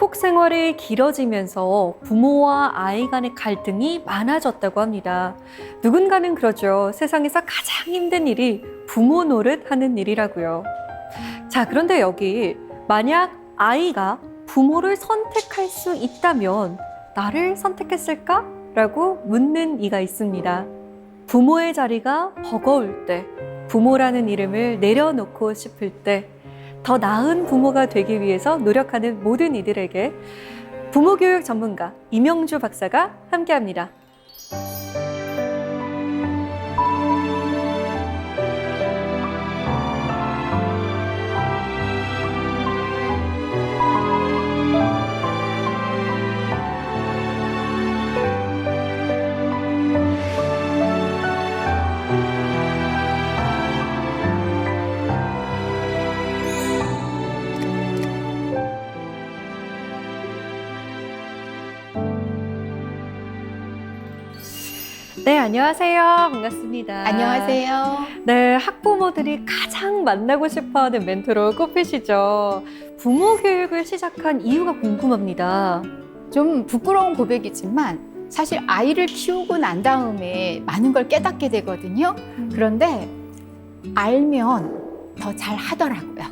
한국 생활이 길어지면서 부모와 아이 간의 갈등이 많아졌다고 합니다. 누군가는 그러죠. 세상에서 가장 힘든 일이 부모 노릇하는 일이라고요. 자, 그런데 여기 만약 아이가 부모를 선택할 수 있다면 나를 선택했을까? 라고 묻는 이가 있습니다. 부모의 자리가 버거울 때, 부모라는 이름을 내려놓고 싶을 때, 더 나은 부모가 되기 위해서 노력하는 모든 이들에게 부모교육 전문가 이명주 박사가 함께합니다. 네, 안녕하세요. 반갑습니다. 안녕하세요. 네, 학부모들이 가장 만나고 싶어하는 멘토로 꼽히시죠. 부모 교육을 시작한 이유가 궁금합니다. 좀 부끄러운 고백이지만 사실 아이를 키우고 난 다음에 많은 걸 깨닫게 되거든요. 그런데 알면 더 잘 하더라고요.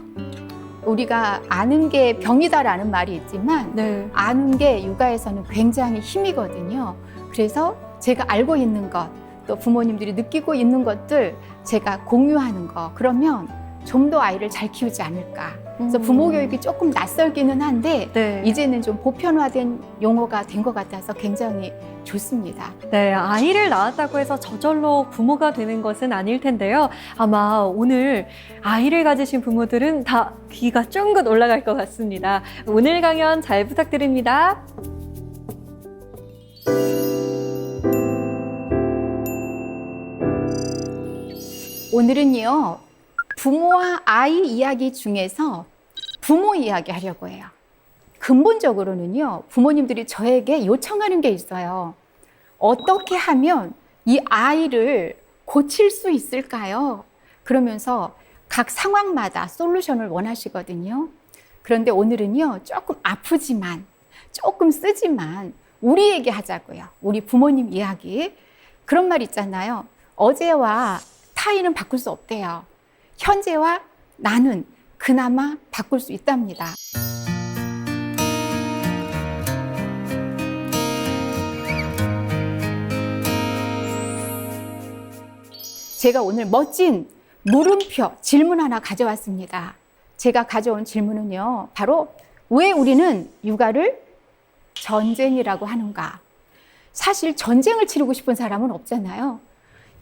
우리가 아는 게 병이다라는 말이 있지만 네. 아는 게 육아에서는 굉장히 힘이거든요. 그래서 제가 알고 있는 것, 또 부모님들이 느끼고 있는 것들 제가 공유하는 거, 그러면 좀 더 아이를 잘 키우지 않을까. 그래서 부모 교육이 조금 낯설기는 한데 네. 이제는 좀 보편화된 용어가 된 것 같아서 굉장히 좋습니다. 네, 아이를 낳았다고 해서 저절로 부모가 되는 것은 아닐 텐데요. 아마 오늘 아이를 가지신 부모들은 다 귀가 쫑긋 올라갈 것 같습니다. 오늘 강연 잘 부탁드립니다. 오늘은요, 부모와 아이 이야기 중에서 부모 이야기 하려고 해요. 근본적으로는요, 부모님들이 저에게 요청하는 게 있어요. 어떻게 하면 이 아이를 고칠 수 있을까요? 그러면서 각 상황마다 솔루션을 원하시거든요. 그런데 오늘은요, 조금 아프지만, 조금 쓰지만, 우리에게 하자고요. 우리 부모님 이야기. 그런 말 있잖아요. 어제와 타인은 바꿀 수 없대요. 현재와 나는 그나마 바꿀 수 있답니다. 제가 오늘 멋진 물음표 질문 하나 가져왔습니다. 제가 가져온 질문은요, 바로 왜 우리는 육아를 전쟁이라고 하는가? 사실 전쟁을 치르고 싶은 사람은 없잖아요.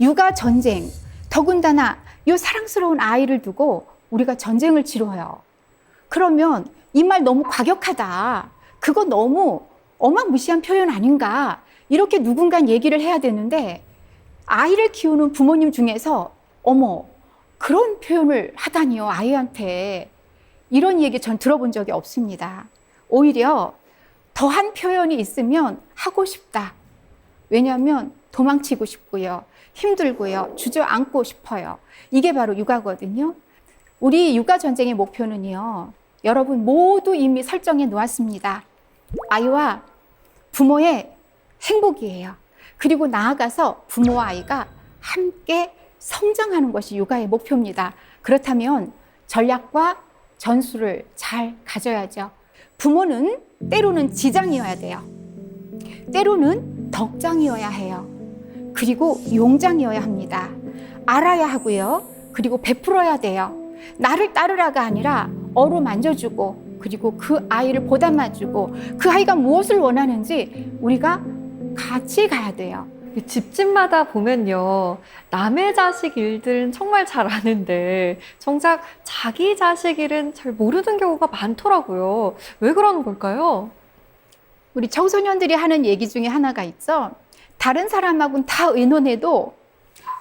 육아 전쟁, 더군다나 이 사랑스러운 아이를 두고 우리가 전쟁을 치러요. 그러면 이 말 너무 과격하다. 그거 너무 어마무시한 표현 아닌가? 이렇게 누군가 얘기를 해야 되는데 아이를 키우는 부모님 중에서 어머, 그런 표현을 하다니요, 아이한테. 이런 얘기 전 들어본 적이 없습니다. 오히려 더한 표현이 있으면 하고 싶다. 왜냐하면 도망치고 싶고요. 힘들고요. 주저앉고 싶어요. 이게 바로 육아거든요. 우리 육아 전쟁의 목표는요, 여러분 모두 이미 설정해 놓았습니다. 아이와 부모의 행복이에요. 그리고 나아가서 부모와 아이가 함께 성장하는 것이 육아의 목표입니다. 그렇다면 전략과 전술을 잘 가져야죠. 부모는 때로는 지장이어야 돼요. 때로는 덕장이어야 해요. 그리고 용장이어야 합니다. 알아야 하고요. 그리고 베풀어야 돼요. 나를 따르라가 아니라 어루만져주고, 그리고 그 아이를 보담아주고, 그 아이가 무엇을 원하는지 우리가 같이 가야 돼요. 집집마다 보면요, 남의 자식 일들은 정말 잘 아는데 정작 자기 자식 일은 잘 모르는 경우가 많더라고요. 왜 그러는 걸까요? 우리 청소년들이 하는 얘기 중에 하나가 있죠. 다른 사람하고는 다 의논해도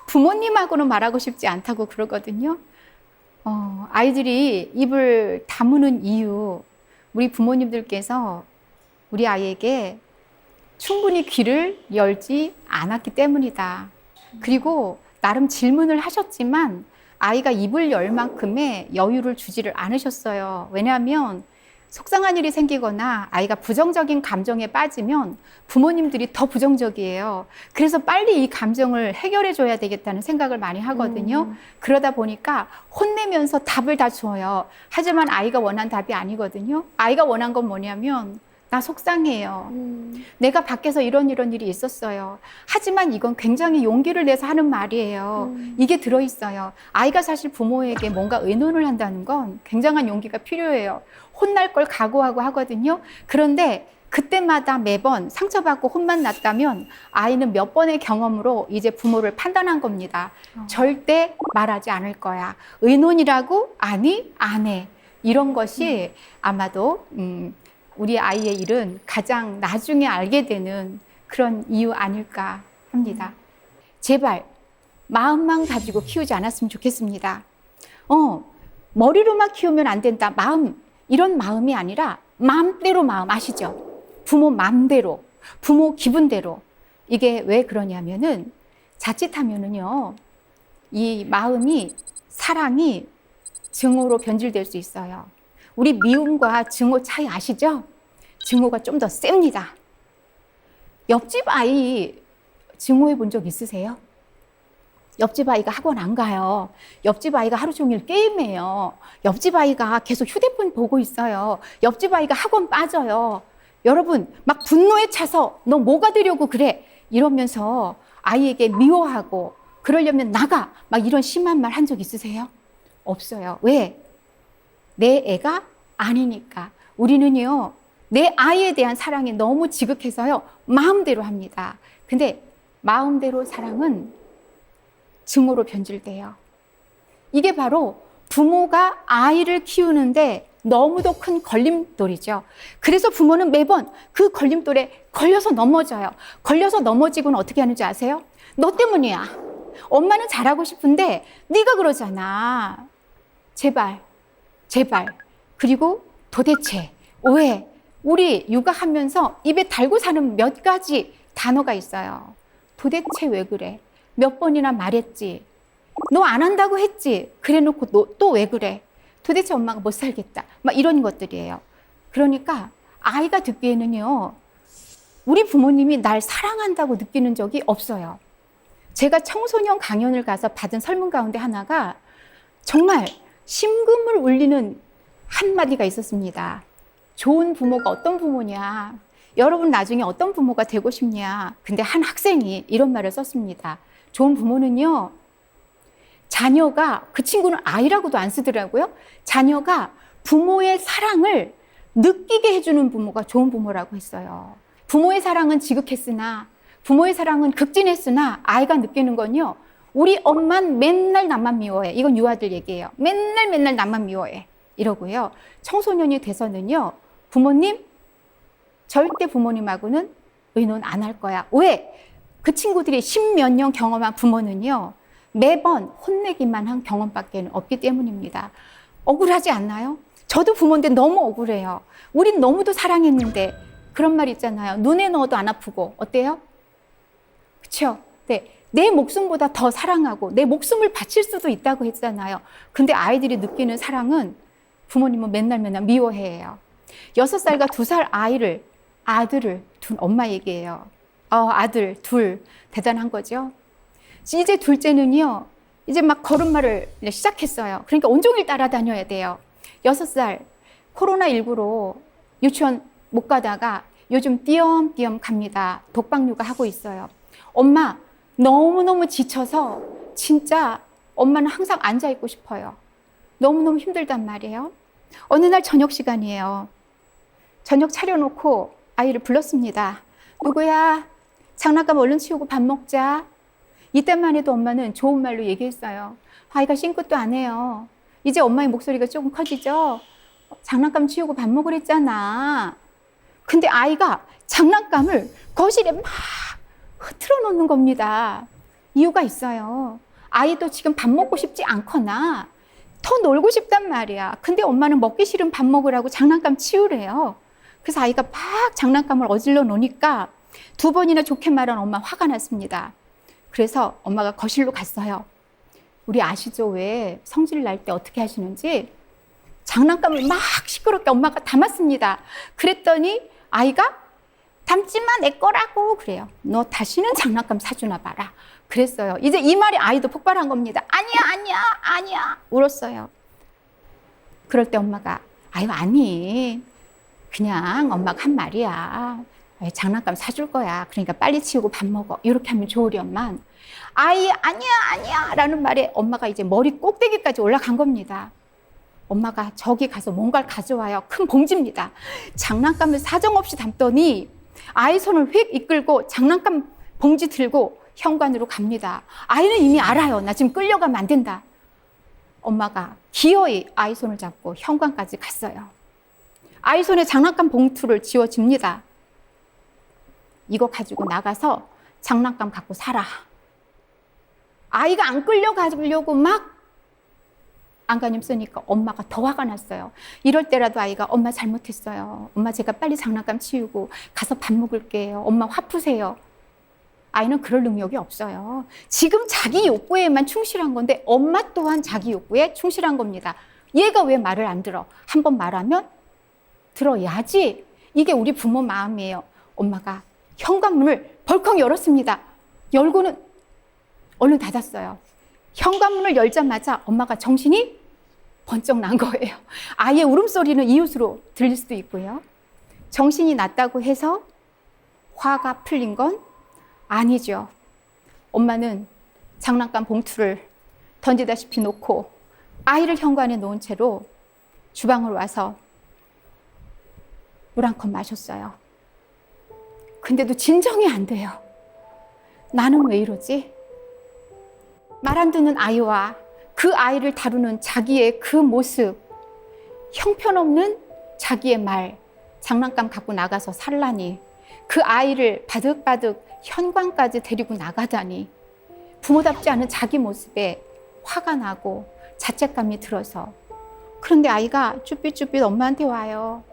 부모님하고는 말하고 싶지 않다고 그러거든요. 아이들이 입을 다무는 이유, 우리 부모님들께서 우리 아이에게 충분히 귀를 열지 않았기 때문이다. 그리고 나름 질문을 하셨지만 아이가 입을 열 만큼의 여유를 주지를 않으셨어요. 왜냐하면 속상한 일이 생기거나 아이가 부정적인 감정에 빠지면 부모님들이 더 부정적이에요. 그래서 빨리 이 감정을 해결해 줘야 되겠다는 생각을 많이 하거든요. 그러다 보니까 혼내면서 답을 다 줘요. 하지만 아이가 원한 답이 아니거든요. 아이가 원한 건 뭐냐면 나 속상해요. 내가 밖에서 이런 일이 있었어요. 하지만 이건 굉장히 용기를 내서 하는 말이에요. 이게 들어있어요. 아이가 사실 부모에게 뭔가 의논을 한다는 건 굉장한 용기가 필요해요. 혼날 걸 각오하고 하거든요. 그런데 그때마다 매번 상처받고 혼만 났다면 아이는 몇 번의 경험으로 이제 부모를 판단한 겁니다. 절대 말하지 않을 거야. 의논이라고? 아니, 안 해. 이런 것이 아마도 우리 아이의 일은 가장 나중에 알게 되는 그런 이유 아닐까 합니다. 제발 마음만 가지고 키우지 않았으면 좋겠습니다. 머리로만 키우면 안 된다. 마음, 이런 마음이 아니라 마음대로 마음 아시죠? 부모 마음대로, 부모 기분대로. 이게 왜 그러냐면은 자칫하면은요, 이 마음이, 사랑이 증오로 변질될 수 있어요. 우리 미움과 증오 차이 아시죠? 증오가 좀 더 셉니다. 옆집 아이 증오해 본 적 있으세요? 옆집 아이가 학원 안 가요. 옆집 아이가 하루 종일 게임해요. 옆집 아이가 계속 휴대폰 보고 있어요. 옆집 아이가 학원 빠져요. 여러분, 막 분노에 차서 너 뭐가 되려고 그래? 이러면서 아이에게 미워하고 그러려면 나가! 막 이런 심한 말 한 적 있으세요? 없어요. 왜? 내 애가 아니니까. 우리는요, 내 아이에 대한 사랑이 너무 지극해서요, 마음대로 합니다. 근데 마음대로 사랑은 증오로 변질돼요. 이게 바로 부모가 아이를 키우는데 너무도 큰 걸림돌이죠. 그래서 부모는 매번 그 걸림돌에 걸려서 넘어져요. 걸려서 넘어지고는 어떻게 하는지 아세요? 너 때문이야. 엄마는 잘하고 싶은데 네가 그러잖아. 제발. 그리고 도대체 왜? 우리 육아하면서 입에 달고 사는 몇 가지 단어가 있어요. 도대체 왜 그래? 몇 번이나 말했지. 너 안 한다고 했지. 그래놓고 너 또 왜 그래? 도대체 엄마가 못 살겠다. 막 이런 것들이에요. 그러니까 아이가 듣기에는요, 우리 부모님이 날 사랑한다고 느끼는 적이 없어요. 제가 청소년 강연을 가서 받은 설문 가운데 하나가 정말 심금을 울리는 한마디가 있었습니다. 좋은 부모가 어떤 부모냐? 여러분 나중에 어떤 부모가 되고 싶냐? 근데 한 학생이 이런 말을 썼습니다. 좋은 부모는요, 자녀가, 그 친구는 아이라고도 안 쓰더라고요. 자녀가 부모의 사랑을 느끼게 해주는 부모가 좋은 부모라고 했어요. 부모의 사랑은 지극했으나, 부모의 사랑은 극진했으나 아이가 느끼는 건요, 우리 엄만 맨날 나만 미워해. 이건 유아들 얘기예요. 맨날 나만 미워해. 이러고요. 청소년이 돼서는요, 부모님, 절대 부모님하고는 의논 안 할 거야. 왜? 그 친구들이 십몇 년 경험한 부모는요, 매번 혼내기만 한 경험밖에 없기 때문입니다. 억울하지 않나요? 저도 부모인데 너무 억울해요. 우린 너무도 사랑했는데, 그런 말 있잖아요. 눈에 넣어도 안 아프고. 어때요? 그쵸? 네. 내 목숨보다 더 사랑하고 내 목숨을 바칠 수도 있다고 했잖아요. 근데 아이들이 느끼는 사랑은 부모님은 맨날 미워해요. 6살과 2살 아들을 둔 엄마 얘기예요. 아들 둘, 대단한 거죠. 이제 둘째는요, 이제 막 걸음마를 시작했어요. 그러니까 온종일 따라다녀야 돼요. 6살, 코로나19로 유치원 못 가다가 요즘 띄엄띄엄 갑니다. 독박 육아 하고 있어요. 엄마, 너무너무 지쳐서 진짜 엄마는 항상 앉아있고 싶어요. 너무너무 힘들단 말이에요. 어느 날 저녁 시간이에요. 저녁 차려놓고 아이를 불렀습니다. 누구야? 장난감 얼른 치우고 밥 먹자. 이때만 해도 엄마는 좋은 말로 얘기했어요. 아이가 싱긋도 안 해요. 이제 엄마의 목소리가 조금 커지죠? 장난감 치우고 밥 먹으랬잖아. 근데 아이가 장난감을 거실에 막 흐트러 놓는 겁니다. 이유가 있어요. 아이도 지금 밥 먹고 싶지 않거나 더 놀고 싶단 말이야. 근데 엄마는 먹기 싫은 밥 먹으라고 장난감 치우래요. 그래서 아이가 막 장난감을 어질러 놓으니까 2번이나 좋게 말한 엄마 화가 났습니다. 그래서 엄마가 거실로 갔어요. 우리 아시죠? 왜 성질 날 때 어떻게 하시는지? 장난감을 막 시끄럽게 엄마가 담았습니다. 그랬더니 아이가 담지 마, 내 거라고 그래요. 너 다시는 장난감 사주나 봐라. 그랬어요. 이제 이 말이 아이도 폭발한 겁니다. 아니야 울었어요. 그럴 때 엄마가 아유 아니 그냥 엄마가 한 말이야. 장난감 사줄 거야. 그러니까 빨리 치우고 밥 먹어. 이렇게 하면 좋으련만 아이 아니야 라는 말에 엄마가 이제 머리 꼭대기까지 올라간 겁니다. 엄마가 저기 가서 뭔가를 가져와요. 큰 봉지입니다. 장난감을 사정없이 담더니 아이 손을 휙 이끌고 장난감 봉지 들고 현관으로 갑니다. 아이는 이미 알아요. 나 지금 끌려가면 안 된다. 엄마가 기어이 아이 손을 잡고 현관까지 갔어요. 아이 손에 장난감 봉투를 쥐어줍니다. 이거 가지고 나가서 장난감 갖고 살아. 아이가 안 끌려가려고 막 안간힘 쓰니까 엄마가 더 화가 났어요. 이럴 때라도 아이가 엄마 잘못했어요. 엄마 제가 빨리 장난감 치우고 가서 밥 먹을게요. 엄마 화 푸세요. 아이는 그럴 능력이 없어요. 지금 자기 욕구에만 충실한 건데 엄마 또한 자기 욕구에 충실한 겁니다. 얘가 왜 말을 안 들어? 한번 말하면 들어야지. 이게 우리 부모 마음이에요. 엄마가 현관문을 벌컥 열었습니다. 열고는 얼른 닫았어요. 현관문을 열자마자 엄마가 정신이 번쩍 난 거예요. 아이의 울음소리는 이웃으로 들릴 수도 있고요. 정신이 났다고 해서 화가 풀린 건 아니죠. 엄마는 장난감 봉투를 던지다시피 놓고 아이를 현관에 놓은 채로 주방으로 와서 물 한 컵 마셨어요. 근데도 진정이 안 돼요. 나는 왜 이러지? 말 안 듣는 아이와 그 아이를 다루는 자기의 그 모습, 형편없는 자기의 말, 장난감 갖고 나가서 살라니, 그 아이를 바득바득 현관까지 데리고 나가다니, 부모답지 않은 자기 모습에 화가 나고 자책감이 들어서. 그런데 아이가 쭈삣쭈삣 엄마한테 와요.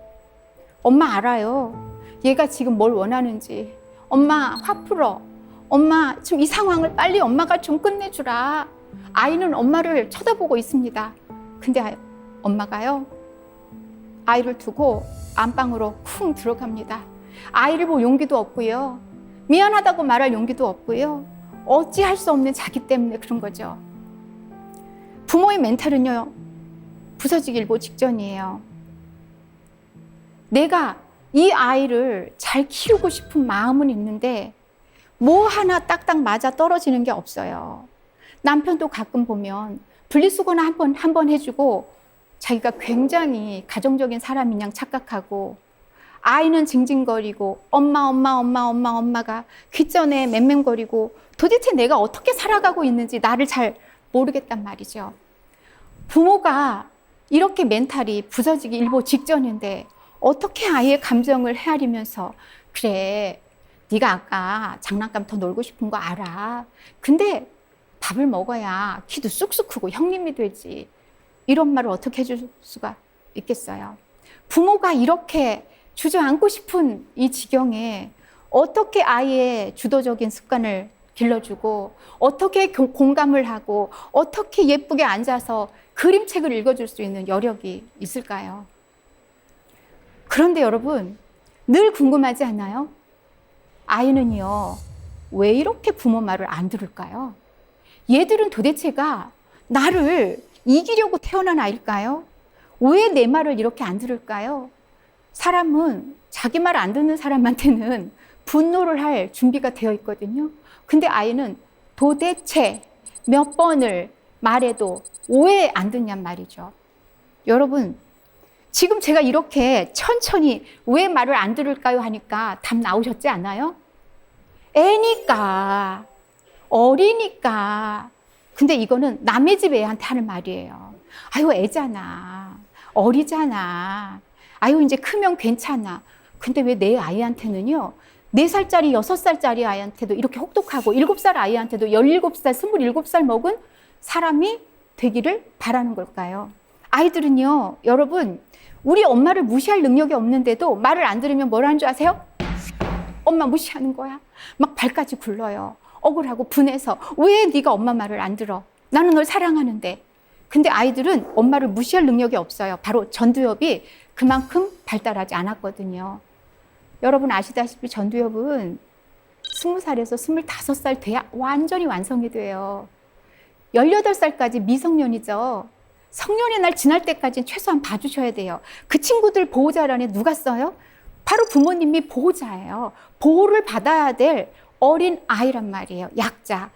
엄마 알아요. 얘가 지금 뭘 원하는지. 엄마 화 풀어. 엄마 지금 이 상황을 빨리 엄마가 좀 끝내주라. 아이는 엄마를 쳐다보고 있습니다. 근데 엄마가요, 아이를 두고 안방으로 쿵 들어갑니다. 아이를 볼 용기도 없고요. 미안하다고 말할 용기도 없고요. 어찌할 수 없는 자기 때문에 그런 거죠. 부모의 멘탈은요, 부서지기 일보 직전이에요. 내가 이 아이를 잘 키우고 싶은 마음은 있는데 뭐 하나 딱딱 맞아 떨어지는 게 없어요. 남편도 가끔 보면 분리수거나 한 번 해주고 자기가 굉장히 가정적인 사람인 양 착각하고, 아이는 징징거리고 엄마가 귓전에 맴맴거리고 도대체 내가 어떻게 살아가고 있는지 나를 잘 모르겠단 말이죠. 부모가 이렇게 멘탈이 부서지기 일보 직전인데 어떻게 아이의 감정을 헤아리면서, 그래 네가 아까 장난감 더 놀고 싶은 거 알아. 근데 밥을 먹어야 키도 쑥쑥 크고 형님이 되지. 이런 말을 어떻게 해줄 수가 있겠어요. 부모가 이렇게 주저앉고 싶은 이 지경에 어떻게 아이의 주도적인 습관을 길러주고, 어떻게 공감을 하고, 어떻게 예쁘게 앉아서 그림책을 읽어줄 수 있는 여력이 있을까요? 그런데 여러분, 늘 궁금하지 않아요? 아이는요, 왜 이렇게 부모 말을 안 들을까요? 얘들은 도대체가 나를 이기려고 태어난 아이일까요? 왜 내 말을 이렇게 안 들을까요? 사람은 자기 말 안 듣는 사람한테는 분노를 할 준비가 되어 있거든요. 근데 아이는 도대체 몇 번을 말해도 왜 안 듣냔 말이죠. 여러분, 지금 제가 이렇게 천천히 왜 말을 안 들을까요 하니까 답 나오셨지 않아요? 애니까, 어리니까. 근데 이거는 남의 집 애한테 하는 말이에요. 아유, 애잖아. 어리잖아. 아유, 이제 크면 괜찮아. 근데 왜 내 아이한테는요, 4살짜리, 6살짜리 아이한테도 이렇게 혹독하고 7살 아이한테도 17살, 27살 먹은 사람이 되기를 바라는 걸까요? 아이들은요, 여러분, 우리 엄마를 무시할 능력이 없는데도 말을 안 들으면 뭐라는 줄 아세요? 엄마 무시하는 거야. 막 발까지 굴러요. 억울하고 분해서 왜 네가 엄마 말을 안 들어? 나는 널 사랑하는데. 근데 아이들은 엄마를 무시할 능력이 없어요. 바로 전두엽이 그만큼 발달하지 않았거든요. 여러분 아시다시피 전두엽은 20살에서 25살 돼야 완전히 완성이 돼요. 18살까지 미성년이죠. 성년의 날 지날 때까지는 최소한 봐주셔야 돼요. 그 친구들 보호자란에 누가 써요? 바로 부모님이 보호자예요. 보호를 받아야 될 어린 아이란 말이에요. 약자.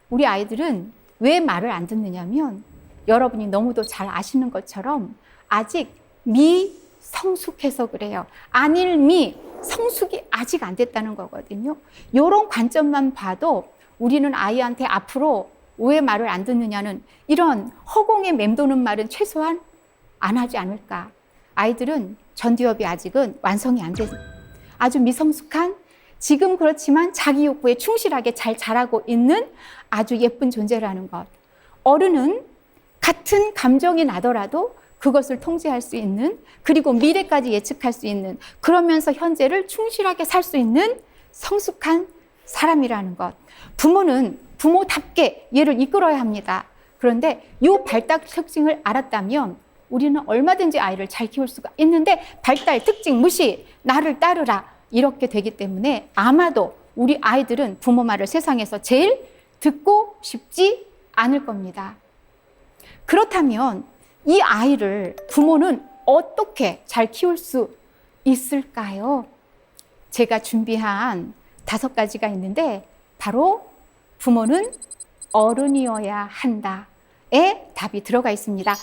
우리 아이들은 왜 말을 안 듣느냐면 여러분이 너무도 잘 아시는 것처럼 아직 미성숙해서 그래요. 안일미, 성숙이 아직 안 됐다는 거거든요. 이런 관점만 봐도 우리는 아이한테 앞으로 왜 말을 안 듣느냐는 이런 허공에 맴도는 말은 최소한 안 하지 않을까. 아이들은 전두엽이 아직은 완성이 안 된 아주 미성숙한, 지금 그렇지만 자기 욕구에 충실하게 잘 자라고 있는 아주 예쁜 존재라는 것. 어른은 같은 감정이 나더라도 그것을 통제할 수 있는, 그리고 미래까지 예측할 수 있는, 그러면서 현재를 충실하게 살 수 있는 성숙한 사람이라는 것. 부모는 부모답게 얘를 이끌어야 합니다. 그런데 이 발달 특징을 알았다면 우리는 얼마든지 아이를 잘 키울 수가 있는데 발달 특징 무시, 나를 따르라 이렇게 되기 때문에 아마도 우리 아이들은 부모 말을 세상에서 제일 듣고 싶지 않을 겁니다. 그렇다면 이 아이를 부모는 어떻게 잘 키울 수 있을까요? 제가 준비한 5가지가 있는데 바로 부모는 어른이어야 한다에 답이 들어가 있습니다.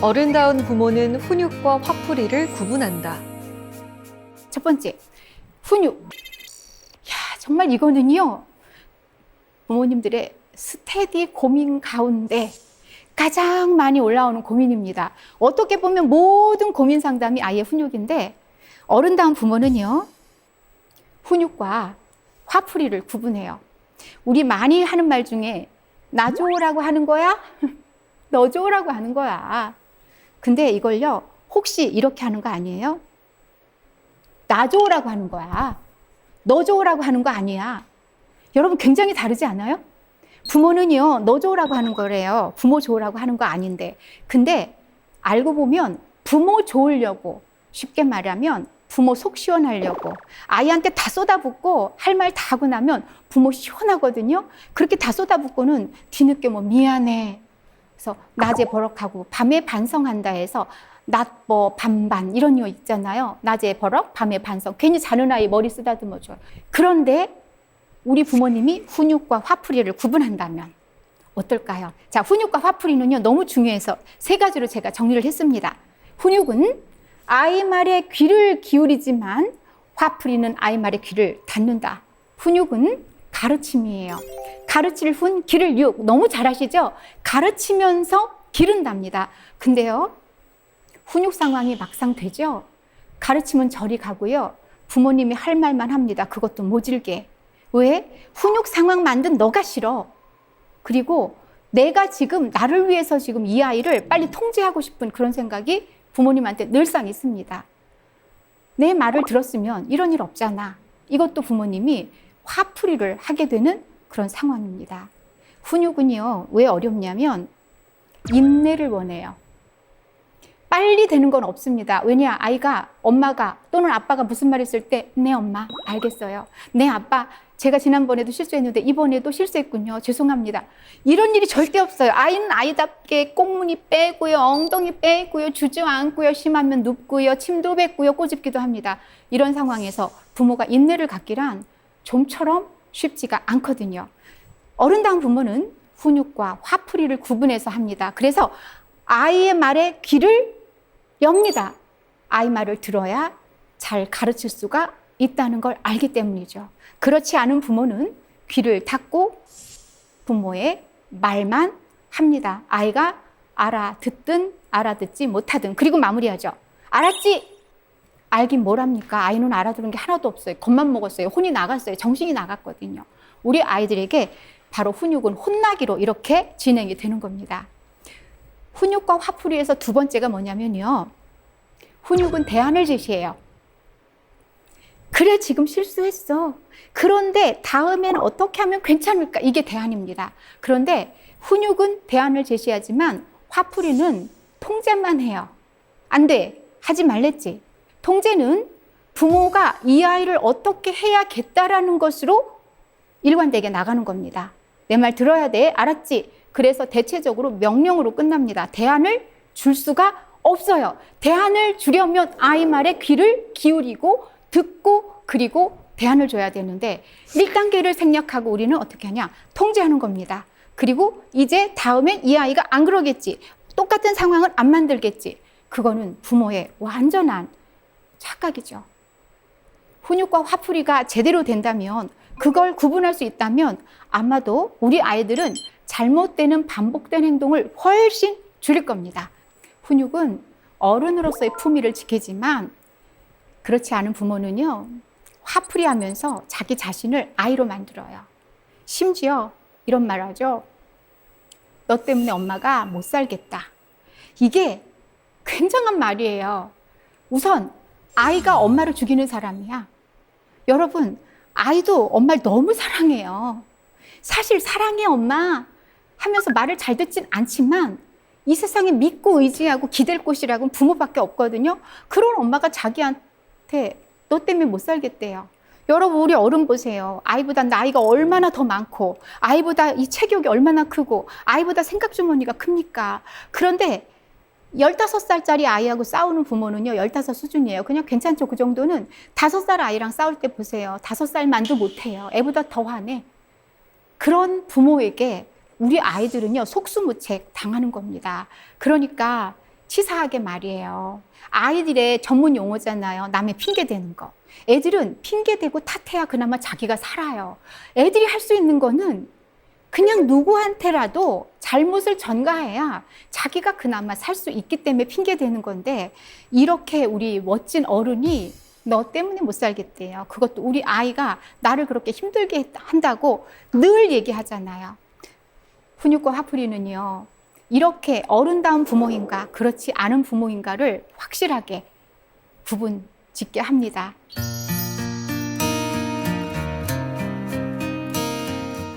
어른다운 부모는 훈육과 화풀이를 구분한다. 첫 번째, 훈육. 정말 이거는요, 부모님들의 스테디 고민 가운데 가장 많이 올라오는 고민입니다. 어떻게 보면 모든 고민 상담이 아이의 훈육인데, 어른다운 부모는요, 훈육과 화풀이를 구분해요. 우리 많이 하는 말 중에 나 좋으라고 하는 거야? 너 좋으라고 하는 거야. 근데 이걸요, 혹시 이렇게 하는 거 아니에요? 나 좋으라고 하는 거야. 너 좋으라고 하는 거 아니야. 여러분 굉장히 다르지 않아요? 부모는요, 너 좋으라고 하는 거래요. 부모 좋으라고 하는 거 아닌데. 근데 알고 보면 부모 좋으려고, 쉽게 말하면 부모 속 시원하려고 아이한테 다 쏟아붓고 할 말 다 하고 나면 부모 시원하거든요. 그렇게 다 쏟아붓고는 뒤늦게 뭐 미안해. 그래서 낮에 버럭하고 밤에 반성한다 해서 낮버 반반 이런 거 있잖아요. 낮에 버럭, 밤에 반성. 괜히 자는 아이 머리 쓰다듬어 줘요. 그런데 우리 부모님이 훈육과 화풀이를 구분한다면 어떨까요? 자, 훈육과 화풀이는요, 너무 중요해서 3가지로 제가 정리를 했습니다. 훈육은 아이 말에 귀를 기울이지만 화풀이는 아이 말에 귀를 닫는다. 훈육은 가르침이에요. 가르칠 훈, 기를 육. 너무 잘 아시죠? 가르치면서 기른답니다. 근데요, 훈육 상황이 막상 되죠? 가르치면 저리 가고요. 부모님이 할 말만 합니다. 그것도 모질게. 왜? 훈육 상황 만든 너가 싫어. 그리고 내가 지금 나를 위해서 지금 이 아이를 빨리 통제하고 싶은 그런 생각이 부모님한테 늘상 있습니다. 내 말을 들었으면 이런 일 없잖아. 이것도 부모님이 화풀이를 하게 되는 그런 상황입니다. 훈육은요, 왜 어렵냐면 인내를 원해요. 빨리 되는 건 없습니다. 왜냐? 아이가, 엄마가 또는 아빠가 무슨 말 했을 때, 네 엄마 알겠어요. 네 아빠, 제가 지난번에도 실수했는데 이번에도 실수했군요. 죄송합니다. 이런 일이 절대 없어요. 아이는 아이답게 꽁무니 빼고요, 엉덩이 빼고요, 주저앉고요, 심하면 눕고요, 침도 뱉고요, 꼬집기도 합니다. 이런 상황에서 부모가 인내를 갖기란 좀처럼 쉽지가 않거든요. 어른다운 부모는 훈육과 화풀이를 구분해서 합니다. 그래서 아이의 말에 귀를 엽니다. 아이 말을 들어야 잘 가르칠 수가 있다는 걸 알기 때문이죠. 그렇지 않은 부모는 귀를 닫고 부모의 말만 합니다. 아이가 알아듣든 알아듣지 못하든. 그리고 마무리하죠. 알았지? 알긴 뭘 합니까? 아이는 알아들은 게 하나도 없어요. 겁만 먹었어요. 혼이 나갔어요. 정신이 나갔거든요. 우리 아이들에게 바로 훈육은 혼나기로 이렇게 진행이 되는 겁니다. 훈육과 화풀이에서 2번째가 뭐냐면요, 훈육은 대안을 제시해요. 그래, 지금 실수했어. 그런데 다음에는 어떻게 하면 괜찮을까? 이게 대안입니다. 그런데 훈육은 대안을 제시하지만 화풀이는 통제만 해요. 안 돼. 하지 말랬지. 통제는 부모가 이 아이를 어떻게 해야겠다라는 것으로 일관되게 나가는 겁니다. 내 말 들어야 돼. 알았지? 그래서 대체적으로 명령으로 끝납니다. 대안을 줄 수가 없어요. 대안을 주려면 아이 말에 귀를 기울이고 듣고 그리고 대안을 줘야 되는데 1단계를 생략하고 우리는 어떻게 하냐? 통제하는 겁니다. 그리고 이제 다음엔 이 아이가 안 그러겠지. 똑같은 상황을 안 만들겠지. 그거는 부모의 완전한 착각이죠. 훈육과 화풀이가 제대로 된다면, 그걸 구분할 수 있다면 아마도 우리 아이들은 잘못되는 반복된 행동을 훨씬 줄일 겁니다. 훈육은 어른으로서의 품위를 지키지만 그렇지 않은 부모는요, 화풀이하면서 자기 자신을 아이로 만들어요. 심지어 이런 말 하죠. 너 때문에 엄마가 못 살겠다. 이게 굉장한 말이에요. 우선 아이가 엄마를 죽이는 사람이야. 여러분, 아이도 엄마를 너무 사랑해요. 사실 사랑해 엄마 하면서 말을 잘 듣진 않지만 이 세상에 믿고 의지하고 기댈 곳이라고는 부모밖에 없거든요. 그런 엄마가 자기한테 너 때문에 못 살겠대요. 여러분, 우리 어른 보세요. 아이보다 나이가 얼마나 더 많고 아이보다 이 체격이 얼마나 크고 아이보다 생각 주머니가 큽니까? 그런데 15살짜리 아이하고 싸우는 부모는요, 15 수준이에요. 그냥 괜찮죠. 그 정도는 5살 아이랑 싸울 때 보세요. 5살만도 못해요. 애보다 더 화내. 그런 부모에게 우리 아이들은요, 속수무책 당하는 겁니다. 그러니까 치사하게 말이에요. 아이들의 전문 용어잖아요. 남의 핑계 대는 거. 애들은 핑계 대고 탓해야 그나마 자기가 살아요. 애들이 할 수 있는 거는 그냥 누구한테라도 잘못을 전가해야 자기가 그나마 살 수 있기 때문에 핑계 대는 건데, 이렇게 우리 멋진 어른이 너 때문에 못 살겠대요. 그것도 우리 아이가 나를 그렇게 힘들게 한다고 늘 얘기하잖아요. 훈육과 화풀이는요, 이렇게 어른다운 부모인가 그렇지 않은 부모인가를 확실하게 구분 짓게 합니다.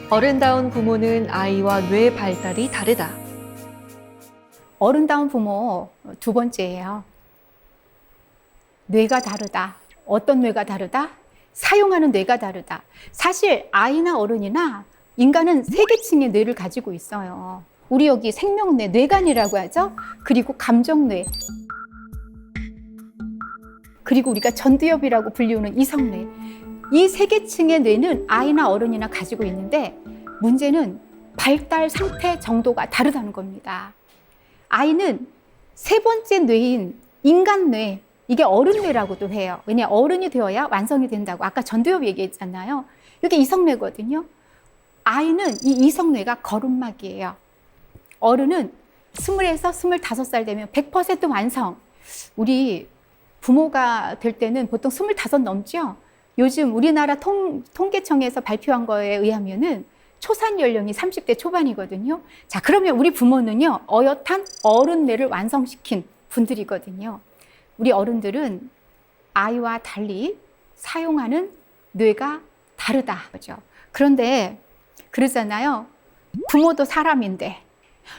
어른다운 부모는 아이와 뇌 발달이 다르다. 어른다운 부모 두 번째예요. 뇌가 다르다. 어떤 뇌가 다르다? 사용하는 뇌가 다르다. 사실 아이나 어른이나 인간은 세 계층의 뇌를 가지고 있어요. 우리 여기 생명뇌, 뇌간이라고 하죠. 그리고 감정뇌, 그리고 우리가 전두엽이라고 불리우는 이성뇌. 이 세 계층의 뇌는 아이나 어른이나 가지고 있는데 문제는 발달 상태 정도가 다르다는 겁니다. 아이는 세 번째 뇌인 인간뇌, 이게 어른뇌라고도 해요. 왜냐, 어른이 되어야 완성이 된다고. 아까 전두엽 얘기했잖아요. 이게 이성뇌거든요. 아이는 이 이성뇌가 거름막이에요. 어른은 20에서 25살 되면 100% 완성. 우리 부모가 될 때는 보통 25 넘죠? 요즘 우리나라 통계청에서 발표한 거에 의하면은 초산 연령이 30대 초반이거든요. 자, 그러면 우리 부모는요, 어엿한 어른뇌를 완성시킨 분들이거든요. 우리 어른들은 아이와 달리 사용하는 뇌가 다르다. 그죠? 그런데 그러잖아요. 부모도 사람인데.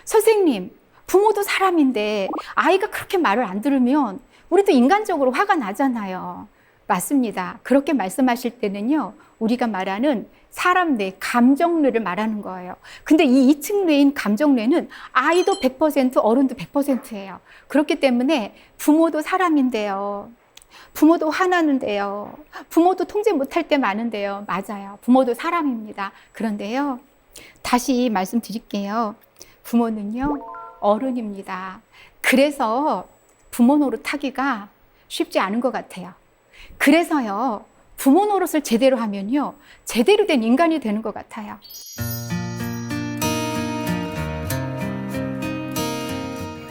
선생님, 부모도 사람인데 아이가 그렇게 말을 안 들으면 우리도 인간적으로 화가 나잖아요. 맞습니다. 그렇게 말씀하실 때는요, 우리가 말하는 사람 뇌, 감정뇌를 말하는 거예요. 근데 이 2층 뇌인 감정뇌는 아이도 100%, 어른도 100%예요. 그렇기 때문에 부모도 사람인데요. 부모도 화나는데요. 부모도 통제 못할 때 많은데요. 맞아요. 부모도 사람입니다. 그런데요, 다시 말씀드릴게요. 부모는요, 어른입니다. 그래서 부모 노릇하기가 쉽지 않은 것 같아요. 그래서요, 부모 노릇을 제대로 하면요, 제대로 된 인간이 되는 것 같아요.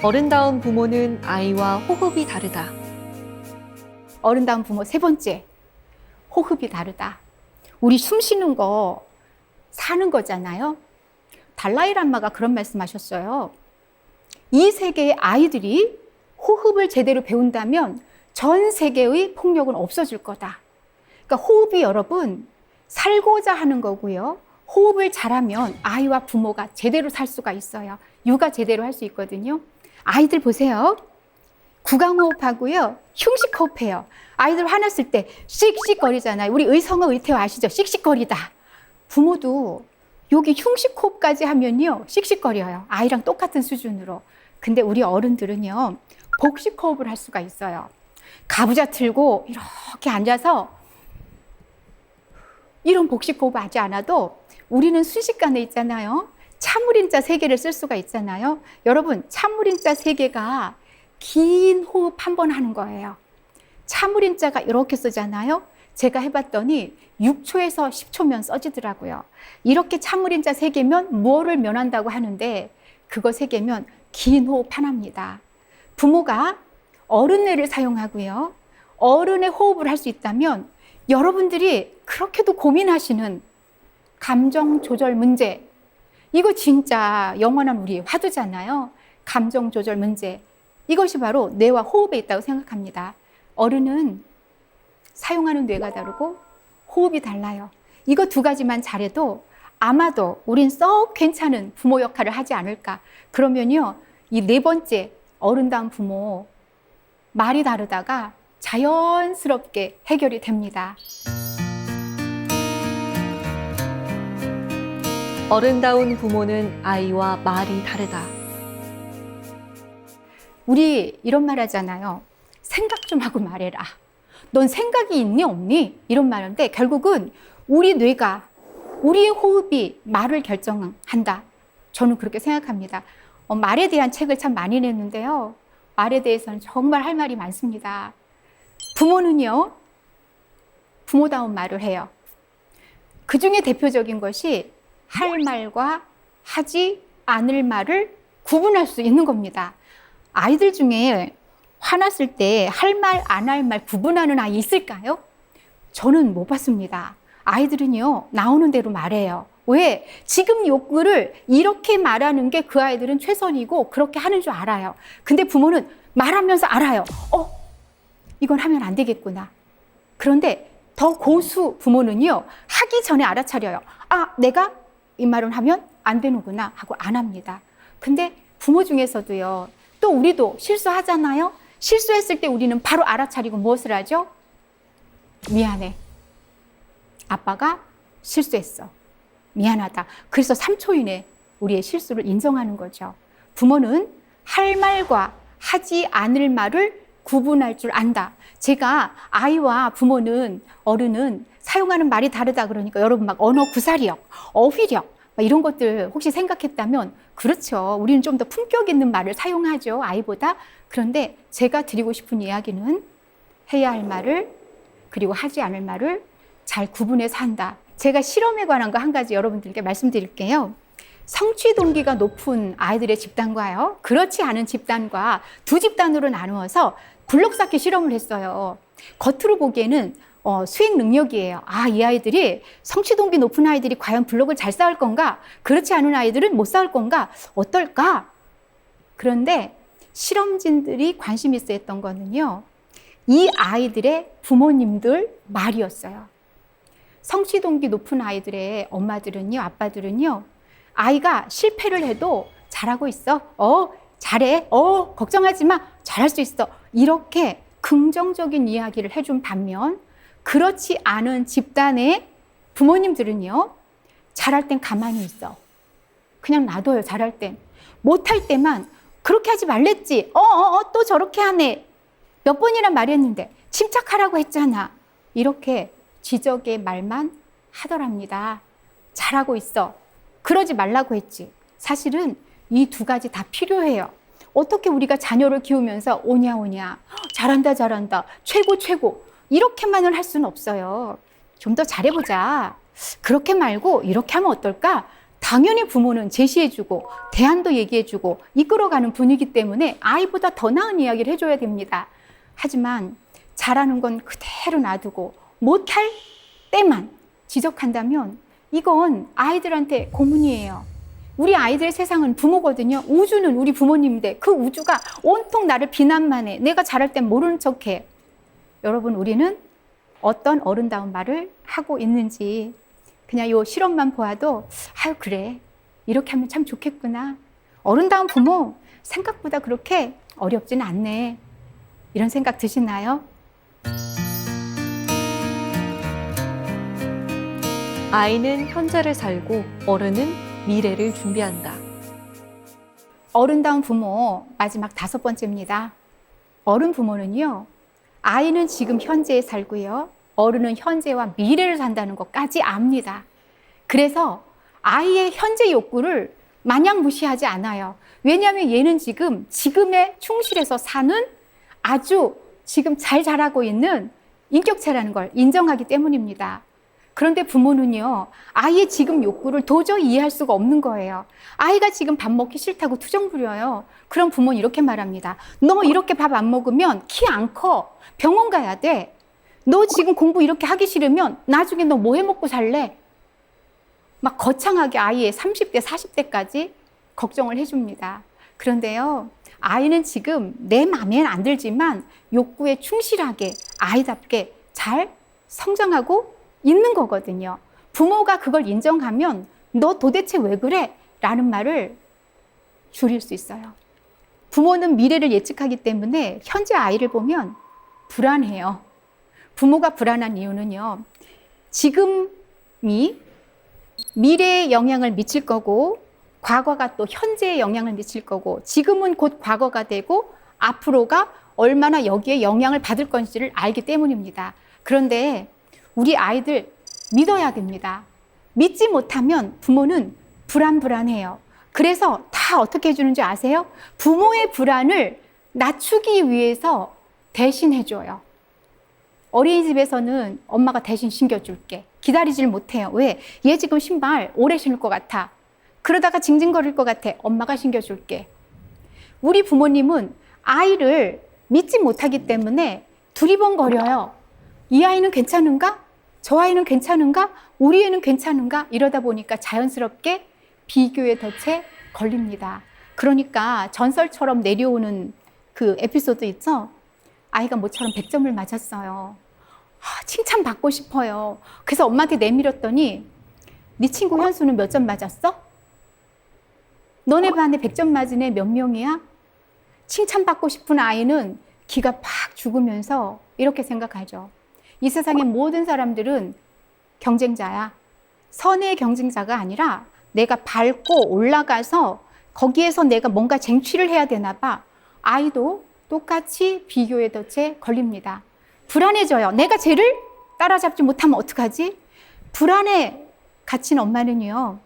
어른다운 부모는 아이와 호흡이 다르다. 어른다운 부모 세 번째, 호흡이 다르다. 우리 숨 쉬는 거 사는 거잖아요. 달라이 라마가 그런 말씀하셨어요. 이 세계의 아이들이 호흡을 제대로 배운다면 전 세계의 폭력은 없어질 거다. 그러니까 호흡이 여러분 살고자 하는 거고요. 호흡을 잘하면 아이와 부모가 제대로 살 수가 있어요. 육아 제대로 할 수 있거든요. 아이들 보세요. 구강호흡하고요. 흉식호흡해요. 아이들 화났을 때 씩씩거리잖아요. 우리 의성어 의태어 아시죠? 씩씩거리다. 부모도 여기 흉식호흡까지 하면요. 씩씩거려요. 아이랑 똑같은 수준으로. 근데 우리 어른들은요. 복식호흡을 할 수가 있어요. 가부좌 틀고 이렇게 앉아서 이런 복식호흡 하지 않아도 우리는 순식간에 있잖아요. 참을인자 3개를 쓸 수가 있잖아요. 여러분, 참을인자 3개가 긴 호흡 한 번 하는 거예요. 참을인자가 이렇게 쓰잖아요. 제가 해봤더니 6초에서 10초면 써지더라고요. 이렇게 참을인자 3개면 뭐를 면한다고 하는데 그거 3개면 긴 호흡 하나입니다. 부모가 어른뇌를 사용하고요. 어른의 호흡을 할 수 있다면 여러분들이 그렇게도 고민하시는 감정 조절 문제, 이거 진짜 영원한 우리의 화두잖아요. 감정 조절 문제. 이것이 바로 뇌와 호흡에 있다고 생각합니다. 어른은 사용하는 뇌가 다르고 호흡이 달라요. 이거 2가지만 잘해도 아마도 우린 썩 괜찮은 부모 역할을 하지 않을까. 그러면요, 이 4번째 어른다운 부모, 말이 다르다가 자연스럽게 해결이 됩니다. 어른다운 부모는 아이와 말이 다르다. 우리 이런 말 하잖아요. 생각 좀 하고 말해라. 넌 생각이 있니 없니? 이런 말인데 결국은 우리 뇌가, 우리의 호흡이 말을 결정한다. 저는 그렇게 생각합니다. 말에 대한 책을 참 많이 냈는데요. 말에 대해서는 정말 할 말이 많습니다. 부모는요, 부모다운 말을 해요. 그 중에 대표적인 것이 할 말과 하지 않을 말을 구분할 수 있는 겁니다. 아이들 중에 화났을 때 할 말, 안 할 말 구분하는 아이 있을까요? 저는 못 봤습니다. 아이들은요, 나오는 대로 말해요. 왜? 지금 욕구를 이렇게 말하는 게 그 아이들은 최선이고 그렇게 하는 줄 알아요. 근데 부모는 말하면서 알아요. 이건 하면 안 되겠구나. 그런데 더 고수 부모는요, 하기 전에 알아차려요. 내가 이 말을 하면 안 되는구나 하고 안 합니다. 근데 부모 중에서도요, 또 우리도 실수하잖아요. 실수했을 때 우리는 바로 알아차리고 무엇을 하죠? 미안해. 아빠가 실수했어. 미안하다. 그래서 3초 이내 우리의 실수를 인정하는 거죠. 부모는 할 말과 하지 않을 말을 구분할 줄 안다. 제가 아이와 부모는, 어른은 사용하는 말이 다르다 그러니까 여러분 막 언어 구사력, 어휘력 이런 것들 혹시 생각했다면 그렇죠. 우리는 좀 더 품격 있는 말을 사용하죠. 아이보다. 그런데 제가 드리고 싶은 이야기는 해야 할 말을 그리고 하지 않을 말을 잘 구분해서 한다. 제가 실험에 관한 거 한 가지 여러분들께 말씀드릴게요. 성취 동기가 높은 아이들의 집단과요, 그렇지 않은 집단과 2집단으로 나누어서 블록 쌓기 실험을 했어요. 겉으로 보기에는 수행 능력이에요. 이 아이들이 성취 동기 높은 아이들이 과연 블록을 잘 쌓을 건가? 그렇지 않은 아이들은 못 쌓을 건가? 어떨까? 그런데 실험진들이 관심 있어 했던 거는요, 이 아이들의 부모님들 말이었어요. 성취 동기 높은 아이들의 엄마들은요, 아빠들은요, 아이가 실패를 해도 잘하고 있어. 잘해. 걱정하지 마. 잘할 수 있어. 이렇게 긍정적인 이야기를 해준 반면 그렇지 않은 집단의 부모님들은요, 잘할 땐 가만히 있어. 그냥 놔둬요, 잘할 땐. 못할 때만 그렇게 하지 말랬지. 또 저렇게 하네. 몇 번이나 말했는데 침착하라고 했잖아. 이렇게 지적의 말만 하더랍니다. 잘하고 있어. 그러지 말라고 했지. 사실은 이 2가지 다 필요해요. 어떻게 우리가 자녀를 키우면서 오냐 잘한다 최고 이렇게만을 할 수는 없어요. 좀 더 잘해보자. 그렇게 말고 이렇게 하면 어떨까? 당연히 부모는 제시해주고 대안도 얘기해주고 이끌어가는 분위기 때문에 아이보다 더 나은 이야기를 해줘야 됩니다. 하지만 잘하는 건 그대로 놔두고 못할 때만 지적한다면 이건 아이들한테 고문이에요. 우리 아이들의 세상은 부모거든요. 우주는 우리 부모님인데 그 우주가 온통 나를 비난만 해. 내가 잘할 땐 모르는 척해. 여러분, 우리는 어떤 어른다운 말을 하고 있는지 그냥 요 실험만 보아도 아유 그래 이렇게 하면 참 좋겠구나. 어른다운 부모 생각보다 그렇게 어렵지는 않네. 이런 생각 드시나요? 아이는 현재를 살고 어른은 미래를 준비한다. 어른다운 부모 마지막 5번째입니다. 어른 부모는요, 아이는 지금 현재에 살고요, 어른은 현재와 미래를 산다는 것까지 압니다. 그래서 아이의 현재 욕구를 마냥 무시하지 않아요. 왜냐하면 얘는 지금에 충실해서 사는 아주 지금 잘 자라고 있는 인격체라는 걸 인정하기 때문입니다. 그런데 부모는요, 아이의 지금 욕구를 도저히 이해할 수가 없는 거예요. 아이가 지금 밥 먹기 싫다고 투정 부려요. 그럼 부모는 이렇게 말합니다. 너 이렇게 밥 안 먹으면 키 안 커. 병원 가야 돼. 너 지금 공부 이렇게 하기 싫으면 나중에 너 뭐 해 먹고 살래? 막 거창하게 아이의 30대, 40대까지 걱정을 해줍니다. 그런데요, 아이는 지금 내 마음에는 안 들지만 욕구에 충실하게 아이답게 잘 성장하고 있는 거거든요. 부모가 그걸 인정하면 너 도대체 왜 그래? 라는 말을 줄일 수 있어요. 부모는 미래를 예측하기 때문에 현재 아이를 보면 불안해요. 부모가 불안한 이유는요, 지금이 미래에 영향을 미칠 거고 과거가 또 현재에 영향을 미칠 거고 지금은 곧 과거가 되고 앞으로가 얼마나 여기에 영향을 받을 건지를 알기 때문입니다. 그런데 우리 아이들 믿어야 됩니다. 믿지 못하면 부모는 불안해요. 그래서 다 어떻게 해주는지 아세요? 부모의 불안을 낮추기 위해서 대신해줘요. 어린이집에서는 엄마가 대신 신겨줄게. 기다리질 못해요. 왜? 얘 지금 신발 오래 신을 것 같아. 그러다가 징징거릴 것 같아. 엄마가 신겨줄게. 우리 부모님은 아이를 믿지 못하기 때문에 두리번거려요. 이 아이는 괜찮은가? 저 아이는 괜찮은가? 우리 애는 괜찮은가? 이러다 보니까 자연스럽게 비교의 덫에 걸립니다. 그러니까 전설처럼 내려오는 그 에피소드 있죠? 아이가 모처럼 100점을 맞았어요. 칭찬받고 싶어요. 그래서 엄마한테 내밀었더니 네 친구 현수는 몇 점 맞았어? 너네 반에 100점 맞은 애 몇 명이야? 칭찬받고 싶은 아이는 기가 팍 죽으면서 이렇게 생각하죠. 이 세상의 모든 사람들은 경쟁자야. 선의 경쟁자가 아니라 내가 밟고 올라가서 거기에서 내가 뭔가 쟁취를 해야 되나 봐. 아이도 똑같이 비교의 덫에 걸립니다. 불안해져요. 내가 쟤를 따라잡지 못하면 어떡하지? 불안에 갇힌 엄마는요,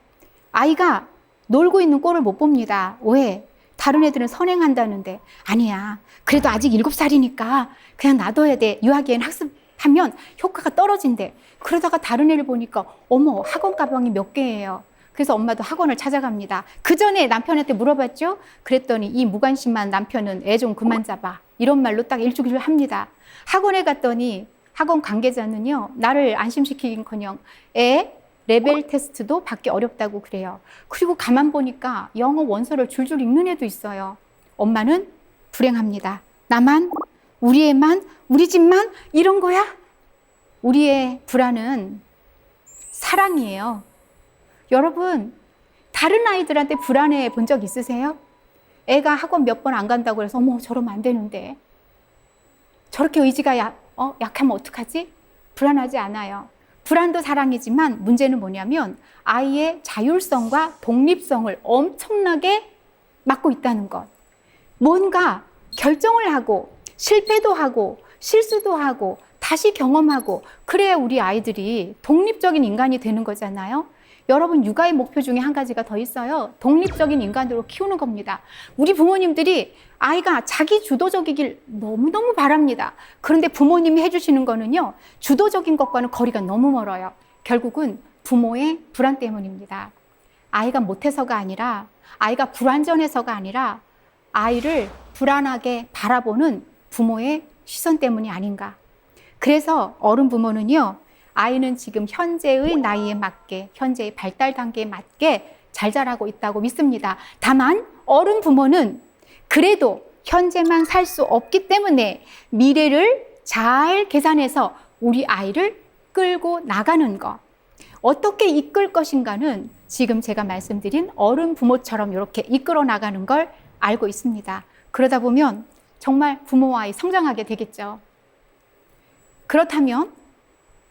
아이가 놀고 있는 꼴을 못 봅니다. 왜? 다른 애들은 선행한다는데 아니야. 그래도 아직 7살이니까 그냥 놔둬야 돼. 유아기엔 학습하면 효과가 떨어진대. 그러다가 다른 애를 보니까 어머, 학원 가방이 몇 개예요. 그래서 엄마도 학원을 찾아갑니다. 그 전에 남편한테 물어봤죠? 그랬더니 이 무관심한 남편은 애 좀 그만 잡아. 이런 말로 딱 일주일을 합니다. 학원에 갔더니 학원 관계자는요, 나를 안심시키긴커녕 애 레벨 테스트도 받기 어렵다고 그래요. 그리고 가만 보니까 영어 원서를 줄줄 읽는 애도 있어요. 엄마는 불행합니다. 나만, 우리 애만, 우리 집만 이런 거야? 우리의 불안은 사랑이에요. 여러분, 다른 아이들한테 불안해 본 적 있으세요? 애가 학원 몇 번 안 간다고 해서 어머 저러면 안 되는데 저렇게 의지가 약하면 어떡하지? 불안하지 않아요. 불안도 사랑이지만 문제는 뭐냐면 아이의 자율성과 독립성을 엄청나게 막고 있다는 것. 뭔가 결정을 하고 실패도 하고 실수도 하고 다시 경험하고 그래야 우리 아이들이 독립적인 인간이 되는 거잖아요. 여러분, 육아의 목표 중에 한 가지가 더 있어요. 독립적인 인간으로 키우는 겁니다. 우리 부모님들이 아이가 자기 주도적이길 너무너무 바랍니다. 그런데 부모님이 해주시는 거는요, 주도적인 것과는 거리가 너무 멀어요. 결국은 부모의 불안 때문입니다. 아이가 못해서가 아니라, 아이가 불완전해서가 아니라 아이를 불안하게 바라보는 부모의 시선 때문이 아닌가. 그래서 어른 부모는요, 아이는 지금 현재의 나이에 맞게, 현재의 발달 단계에 맞게 잘 자라고 있다고 믿습니다. 다만 어른 부모는 그래도 현재만 살 수 없기 때문에 미래를 잘 계산해서 우리 아이를 끌고 나가는 것. 어떻게 이끌 것인가는 지금 제가 말씀드린 어른 부모처럼 이렇게 이끌어 나가는 걸 알고 있습니다. 그러다 보면 정말 부모와 아이 성장하게 되겠죠. 그렇다면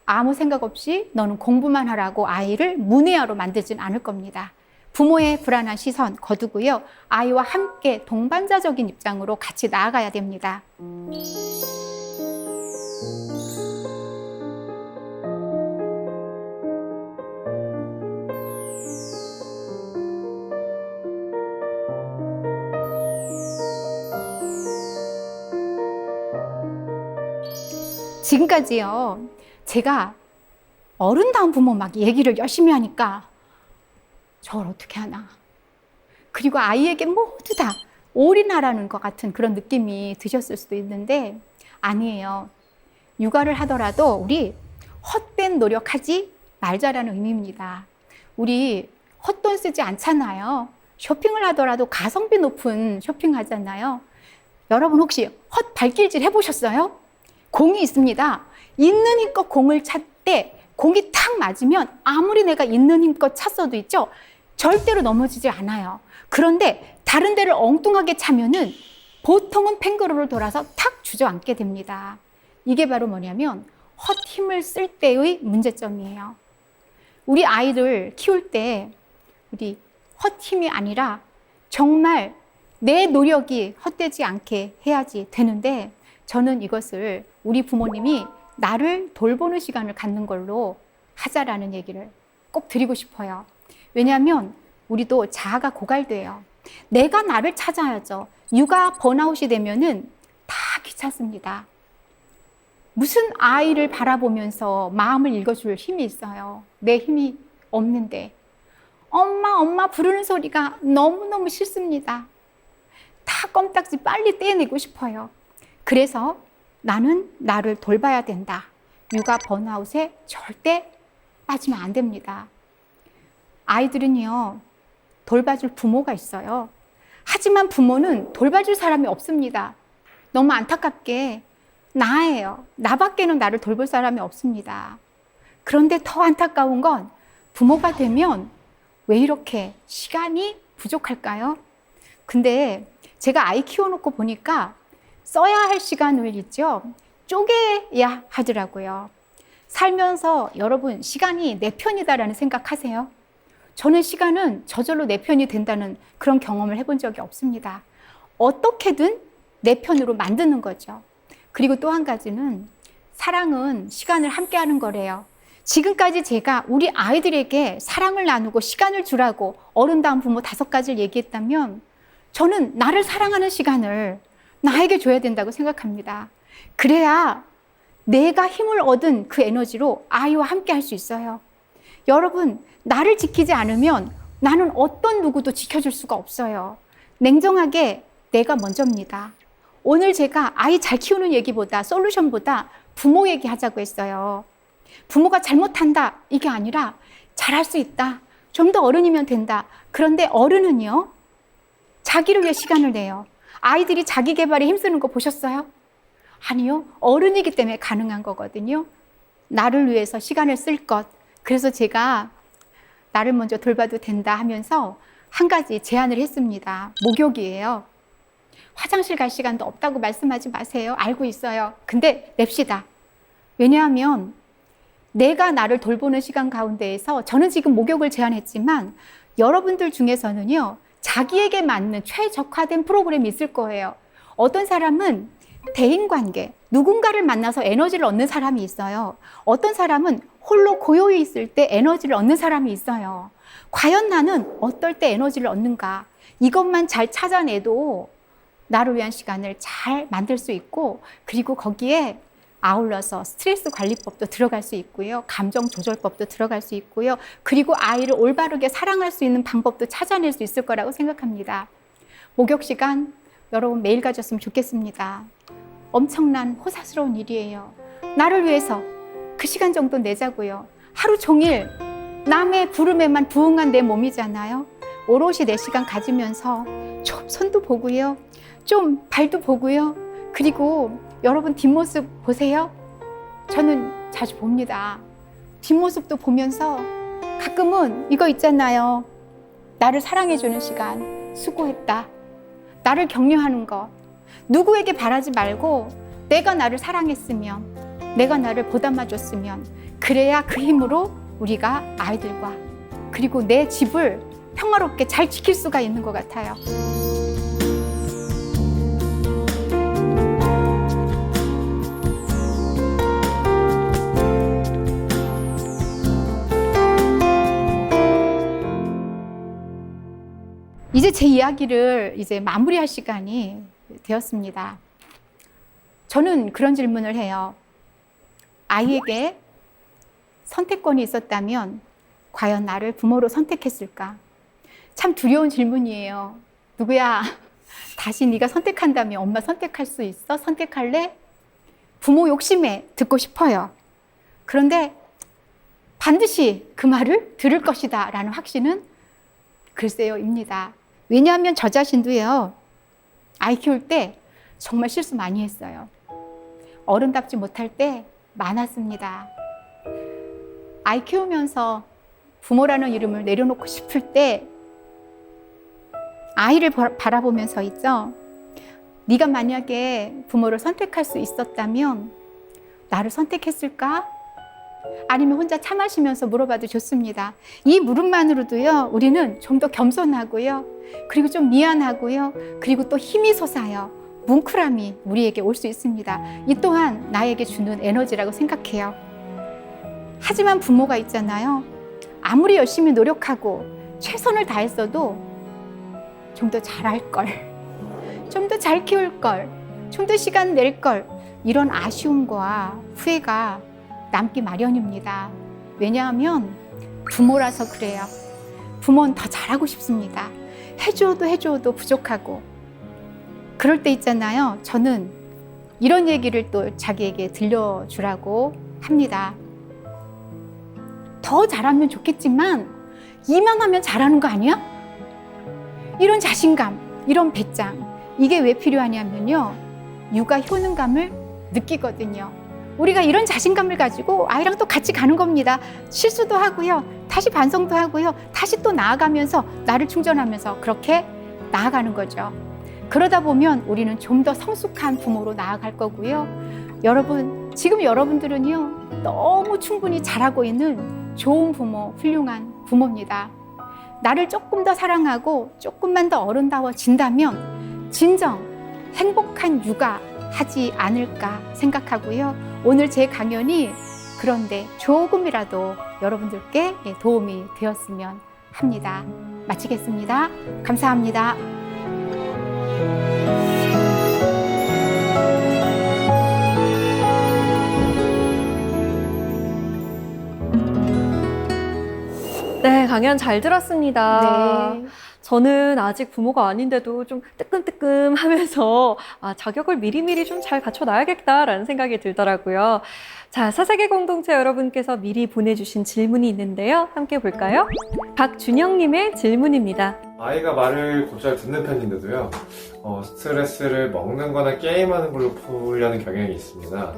아무 생각 없이 너는 공부만 하라고 아이를 문외아로 만들진 않을 겁니다. 부모의 불안한 시선 거두고요. 아이와 함께 동반자적인 입장으로 같이 나아가야 됩니다. 지금까지요, 제가 어른다운 부모 막 얘기를 열심히 하니까 저걸 어떻게 하나. 그리고 아이에게 모두 다 올인하라는 것 같은 그런 느낌이 드셨을 수도 있는데 아니에요. 육아를 하더라도 우리 헛된 노력하지 말자라는 의미입니다. 우리 헛돈 쓰지 않잖아요. 쇼핑을 하더라도 가성비 높은 쇼핑 하잖아요. 여러분 혹시 헛 발길질 해보셨어요? 공이 있습니다. 있는 힘껏 공을 찼대 공이 탁 맞으면 아무리 내가 있는 힘껏 찼어도 있죠. 절대로 넘어지지 않아요. 그런데 다른 데를 엉뚱하게 차면은 보통은 팽그로를 돌아서 탁 주저앉게 됩니다. 이게 바로 뭐냐면 헛 힘을 쓸 때의 문제점이에요. 우리 아이를 키울 때 우리 헛 힘이 아니라 정말 내 노력이 헛되지 않게 해야지 되는데 저는 이것을 우리 부모님이 나를 돌보는 시간을 갖는 걸로 하자라는 얘기를 꼭 드리고 싶어요. 왜냐하면 우리도 자아가 고갈돼요. 내가 나를 찾아야죠. 육아 번아웃이 되면은 다 귀찮습니다. 무슨 아이를 바라보면서 마음을 읽어줄 힘이 있어요. 내 힘이 없는데. 엄마 부르는 소리가 너무너무 싫습니다. 다 껌딱지 빨리 떼내고 싶어요. 그래서 나는 나를 돌봐야 된다. 육아 번아웃에 절대 빠지면 안 됩니다. 아이들은요, 돌봐줄 부모가 있어요. 하지만 부모는 돌봐줄 사람이 없습니다. 너무 안타깝게 나예요. 나밖에는 나를 돌볼 사람이 없습니다. 그런데 더 안타까운 건 부모가 되면 왜 이렇게 시간이 부족할까요? 근데 제가 아이 키워놓고 보니까 써야 할 시간을 있죠. 쪼개야 하더라고요. 살면서 여러분 시간이 내 편이다라는 생각하세요? 저는 시간은 저절로 내 편이 된다는 그런 경험을 해본 적이 없습니다. 어떻게든 내 편으로 만드는 거죠. 그리고 또 한 가지는 사랑은 시간을 함께 하는 거래요. 지금까지 제가 우리 아이들에게 사랑을 나누고 시간을 주라고 어른다운 부모 5가지를 얘기했다면 저는 나를 사랑하는 시간을 나에게 줘야 된다고 생각합니다. 그래야 내가 힘을 얻은 그 에너지로 아이와 함께 할 수 있어요. 여러분, 나를 지키지 않으면 나는 어떤 누구도 지켜줄 수가 없어요. 냉정하게 내가 먼저입니다. 오늘 제가 아이 잘 키우는 얘기보다 솔루션보다 부모 얘기하자고 했어요. 부모가 잘못한다 이게 아니라 잘할 수 있다. 좀 더 어른이면 된다. 그런데 어른은요, 자기를 위해 시간을 내요. 아이들이 자기 개발에 힘쓰는 거 보셨어요? 아니요. 어른이기 때문에 가능한 거거든요. 나를 위해서 시간을 쓸 것. 그래서 제가 나를 먼저 돌봐도 된다 하면서 한 가지 제안을 했습니다. 목욕이에요. 화장실 갈 시간도 없다고 말씀하지 마세요. 알고 있어요. 근데 냅시다. 왜냐하면 내가 나를 돌보는 시간 가운데에서 저는 지금 목욕을 제안했지만 여러분들 중에서는요, 자기에게 맞는 최적화된 프로그램이 있을 거예요. 어떤 사람은 대인관계, 누군가를 만나서 에너지를 얻는 사람이 있어요. 어떤 사람은 홀로 고요히 있을 때 에너지를 얻는 사람이 있어요. 과연 나는 어떨 때 에너지를 얻는가? 이것만 잘 찾아내도 나를 위한 시간을 잘 만들 수 있고, 그리고 거기에 아울러서 스트레스 관리법도 들어갈 수 있고요. 감정 조절법도 들어갈 수 있고요. 그리고 아이를 올바르게 사랑할 수 있는 방법도 찾아낼 수 있을 거라고 생각합니다. 목욕 시간 여러분 매일 가졌으면 좋겠습니다. 엄청난 호사스러운 일이에요. 나를 위해서 그 시간 정도 내자고요. 하루 종일 남의 부름에만 부응한 내 몸이잖아요. 오롯이 내 시간 가지면서 좀 손도 보고요. 좀 발도 보고요. 그리고 여러분 뒷모습 보세요. 저는 자주 봅니다. 뒷모습도 보면서 가끔은 이거 있잖아요. 나를 사랑해주는 시간, 수고했다. 나를 격려하는 것. 누구에게 바라지 말고 내가 나를 사랑했으면, 내가 나를 보담아줬으면, 그래야 그 힘으로 우리가 아이들과 그리고 내 집을 평화롭게 잘 지킬 수가 있는 것 같아요. 이제 제 이야기를 이제 마무리할 시간이 되었습니다. 저는 그런 질문을 해요. 아이에게 선택권이 있었다면 과연 나를 부모로 선택했을까? 참 두려운 질문이에요. 누구야, 다시 네가 선택한다면 엄마 선택할 수 있어? 선택할래? 부모 욕심에 듣고 싶어요. 그런데 반드시 그 말을 들을 것이다 라는 확신은 글쎄요입니다. 왜냐하면 저 자신도요, 아이 키울 때 정말 실수 많이 했어요. 어른답지 못할 때 많았습니다. 아이 키우면서 부모라는 이름을 내려놓고 싶을 때 아이를 바라보면서 있죠. 네가 만약에 부모를 선택할 수 있었다면 나를 선택했을까? 아니면 혼자 차 마시면서 물어봐도 좋습니다. 이 물음만으로도요, 우리는 좀 더 겸손하고요, 그리고 좀 미안하고요, 그리고 또 힘이 솟아요. 뭉클함이 우리에게 올 수 있습니다. 이 또한 나에게 주는 에너지라고 생각해요. 하지만 부모가 있잖아요. 아무리 열심히 노력하고 최선을 다했어도 좀 더 잘할 걸, 좀 더 잘 키울 걸, 좀 더 시간 낼 걸, 이런 아쉬움과 후회가 남기 마련입니다. 왜냐하면 부모라서 그래요. 부모는 더 잘하고 싶습니다. 해줘도 부족하고. 그럴 때 있잖아요. 저는 이런 얘기를 또 자기에게 들려주라고 합니다. 더 잘하면 좋겠지만 이만하면 잘하는 거 아니야? 이런 자신감, 이런 배짱, 이게 왜 필요하냐면요, 육아 효능감을 느끼거든요. 우리가 이런 자신감을 가지고 아이랑 또 같이 가는 겁니다. 실수도 하고요, 다시 반성도 하고요, 다시 또 나아가면서 나를 충전하면서 그렇게 나아가는 거죠. 그러다 보면 우리는 좀 더 성숙한 부모로 나아갈 거고요. 여러분, 지금 여러분들은요, 너무 충분히 잘하고 있는 좋은 부모, 훌륭한 부모입니다. 나를 조금 더 사랑하고 조금만 더 어른다워진다면 진정 행복한 육아 하지 않을까 생각하고요. 오늘 제 강연이 그런데 조금이라도 여러분들께 도움이 되었으면 합니다. 마치겠습니다. 감사합니다. 네, 강연 잘 들었습니다. 네. 저는 아직 부모가 아닌데도 좀 뜨끔뜨끔 하면서 자격을 미리미리 좀 잘 갖춰놔야겠다라는 생각이 들더라고요. 자, 사세계 공동체 여러분께서 미리 보내주신 질문이 있는데요. 함께 볼까요? 박준영님의 질문입니다. 아이가 말을 곧잘 듣는 편인데도요, 스트레스를 먹는 거나 게임하는 걸로 풀려는 경향이 있습니다.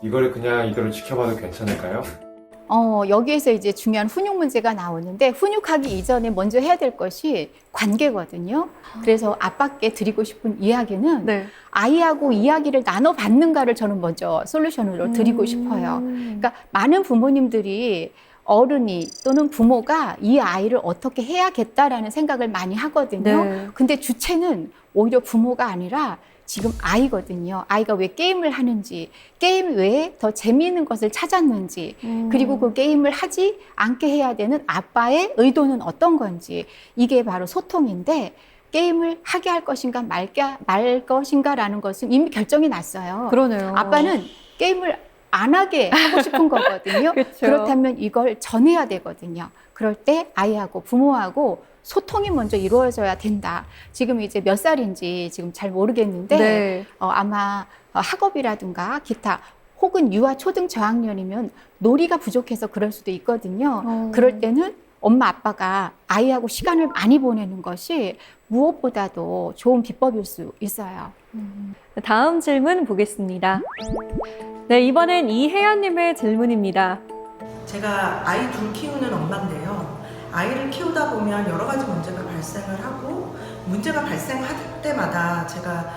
이거를 그냥 이대로 지켜봐도 괜찮을까요? 여기에서 이제 중요한 훈육 문제가 나오는데, 훈육하기 이전에 먼저 해야 될 것이 관계거든요. 그래서 아빠께 드리고 싶은 이야기는 네. 아이하고 이야기를 나눠봤는가를 저는 먼저 솔루션으로 드리고 싶어요. 그러니까 많은 부모님들이 어른이 또는 부모가 이 아이를 어떻게 해야겠다라는 생각을 많이 하거든요. 네. 근데 주체는 오히려 부모가 아니라 지금 아이거든요. 아이가 왜 게임을 하는지, 게임 외에 더 재미있는 것을 찾았는지, 그리고 그 게임을 하지 않게 해야 되는 아빠의 의도는 어떤 건지, 이게 바로 소통인데, 게임을 하게 할 것인가 말 것인가라는 것은 이미 결정이 났어요. 그러네요. 아빠는 게임을 안 하게 하고 싶은 거거든요. 그렇죠. 그렇다면 이걸 전해야 되거든요. 그럴 때 아이하고 부모하고 소통이 먼저 이루어져야 된다. 지금 이제 몇 살인지 지금 잘 모르겠는데, 네. 아마 학업이라든가 기타 혹은 유아 초등 저학년이면 놀이가 부족해서 그럴 수도 있거든요. 그럴 때는 엄마 아빠가 아이하고 시간을 많이 보내는 것이 무엇보다도 좋은 비법일 수 있어요. 다음 질문 보겠습니다. 네, 이번엔 이혜연님의 질문입니다. 제가 아이 둘 키우는 엄마인데요. 아이를 키우다 보면 여러 가지 문제가 발생을 하고 문제가 발생할 때마다 제가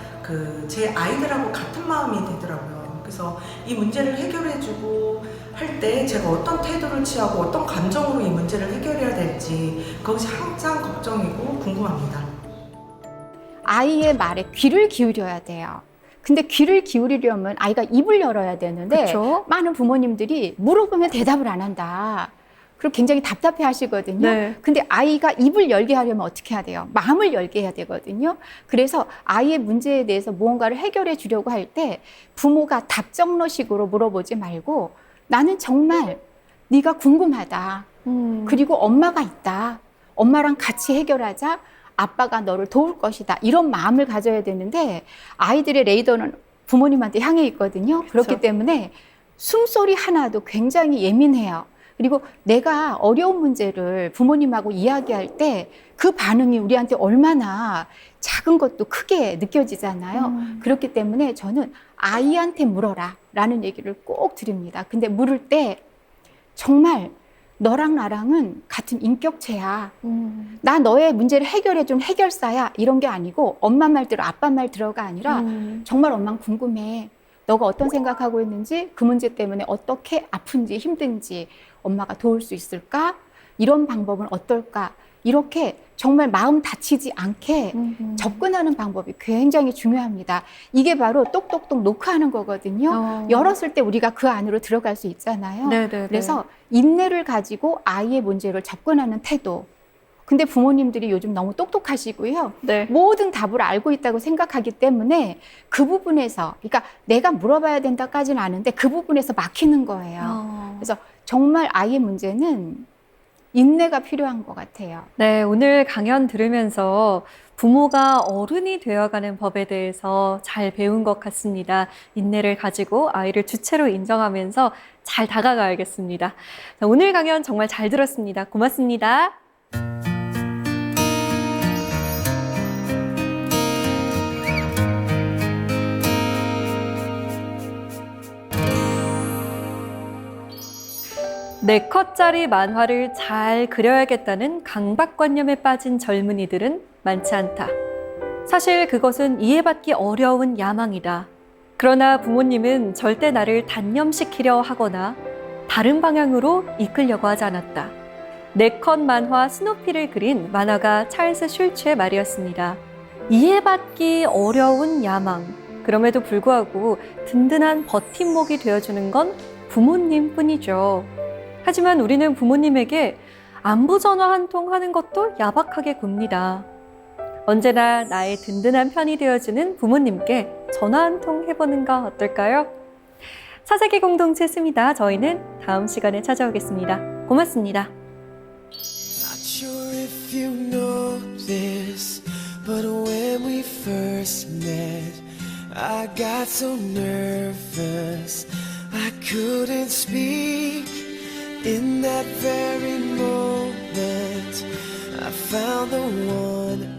제 아이들하고 같은 마음이 되더라고요. 그래서 이 문제를 해결해주고 할 때 제가 어떤 태도를 취하고 어떤 감정으로 이 문제를 해결해야 될지 그것이 항상 걱정이고 궁금합니다. 아이의 말에 귀를 기울여야 돼요. 근데 귀를 기울이려면 아이가 입을 열어야 되는데 그쵸? 많은 부모님들이 물어보면 대답을 안 한다. 그리고 굉장히 답답해 하시거든요. 네. 근데 아이가 입을 열게 하려면 어떻게 해야 돼요? 마음을 열게 해야 되거든요. 그래서 아이의 문제에 대해서 무언가를 해결해 주려고 할 때 부모가 답정너식으로 물어보지 말고 나는 정말 네가 궁금하다. 그리고 엄마가 있다. 엄마랑 같이 해결하자. 아빠가 너를 도울 것이다. 이런 마음을 가져야 되는데 아이들의 레이더는 부모님한테 향해 있거든요. 그렇기 때문에 숨소리 하나도 굉장히 예민해요. 그리고 내가 어려운 문제를 부모님하고 이야기할 때 그 반응이 우리한테 얼마나 작은 것도 크게 느껴지잖아요. 그렇기 때문에 저는 아이한테 물어라 라는 얘기를 꼭 드립니다. 근데 물을 때 정말 너랑 나랑은 같은 인격체야. 나 너의 문제를 해결해 준 해결사야. 이런 게 아니고 엄마 말 들어 아빠 말 들어가 아니라 정말 엄마는 궁금해. 너가 어떤 생각하고 있는지 그 문제 때문에 어떻게 아픈지 힘든지 엄마가 도울 수 있을까? 이런 방법은 어떨까? 이렇게 정말 마음 다치지 않게 접근하는 방법이 굉장히 중요합니다. 이게 바로 똑똑똑 노크하는 거거든요. 열었을 때 우리가 그 안으로 들어갈 수 있잖아요. 네네네. 그래서 인내를 가지고 아이의 문제를 접근하는 태도. 근데 부모님들이 요즘 너무 똑똑하시고요. 네. 모든 답을 알고 있다고 생각하기 때문에 그 부분에서, 그러니까 내가 물어봐야 된다까지는 아는데 그 부분에서 막히는 거예요. 그래서 정말 아이의 문제는 인내가 필요한 것 같아요. 네, 오늘 강연 들으면서 부모가 어른이 되어가는 법에 대해서 잘 배운 것 같습니다. 인내를 가지고 아이를 주체로 인정하면서 잘 다가가야겠습니다. 자, 오늘 강연 정말 잘 들었습니다. 고맙습니다. 네 컷짜리 만화를 잘 그려야겠다는 강박관념에 빠진 젊은이들은 많지 않다. 사실 그것은 이해받기 어려운 야망이다. 그러나 부모님은 절대 나를 단념시키려 하거나 다른 방향으로 이끌려고 하지 않았다. 네컷 만화 스누피를 그린 만화가 찰스 슐츠의 말이었습니다. 이해받기 어려운 야망. 그럼에도 불구하고 든든한 버팀목이 되어주는 건 부모님뿐이죠. 하지만 우리는 부모님에게 안부 전화 한 통 하는 것도 야박하게 굽니다. 언제나 나의 든든한 편이 되어주는 부모님께 전화 한 통 해보는 거 어떨까요? 사세기 공동체 스미다. 저희는 다음 시간에 찾아오겠습니다. 고맙습니다. Not sure if you know this, but when we first met, I got so nervous I couldn't speak. In that very moment, I found the one